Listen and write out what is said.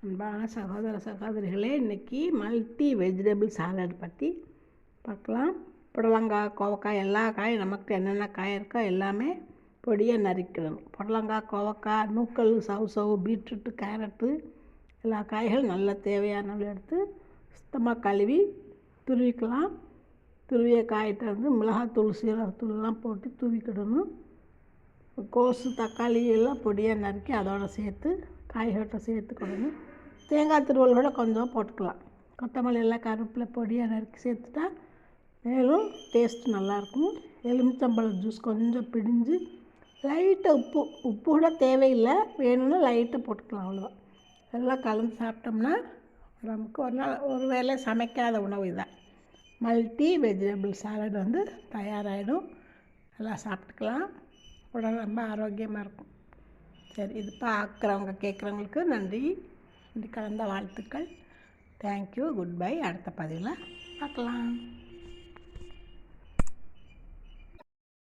அன்பான சகோதர சகோதரிகளே, இன்றைக்கி மல்டி வெஜிடபிள் சாலட் பற்றி பார்க்கலாம். புடலங்காய், கோவக்காய், எல்லா காயும் நமக்கு என்னென்ன காய் இருக்கோ எல்லாமே பொடியாக நறுக்கிடணும். புடலங்காய், கோவக்காய், நூக்கல், சவுசவு, பீட்ரூட்டு, கேரட்டு எல்லா காய்களும் நல்லா தேவையான எடுத்து சுத்தமாக கழுவி துருவிக்கலாம். துருவிய காய்கிட்ட மிளகாத்தூள், சீரகத்தூள்லாம் போட்டு தூவிக்கிடணும். கோஸு, தக்காளி எல்லாம் பொடியாக நறுக்கி அதோடு சேர்த்து காய்கட்டை சேர்த்துக்கிடணும். தேங்காய் துருவல் கூட கொஞ்சம் போட்டுக்கலாம். கொத்தமல்லி எல்லாம் கருவேப்பிலை பொடியாக நறுக்கி சேர்த்துட்டா மேலும் டேஸ்ட் நல்லாயிருக்கும். எலுமிச்சம்பழம் ஜூஸ் கொஞ்சம் பிழிஞ்சு லைட்டாக உப்பு கூட தேவையில்லை, வேணும்னா லைட்டாக போட்டுக்கலாம், அவ்வளோதான். எல்லாம் கலந்து சாப்பிட்டோம்னா நமக்கு ஒரு வேளை சமைக்காத உணவு இதான். மல்டி வெஜிடபிள் சாலட் தயாராகிடும். எல்லாம் சாப்பிட்டுக்கலாம். உடல் ரொம்ப ஆரோக்கியமாக இருக்கும். சரி, இது பார்க்குறவங்க கேட்குறவங்களுக்கு நன்றி கலந்த வாழ்த்துக்கள். Thank you, good bye. அடுத்த பதிவில் பார்க்கலாம்.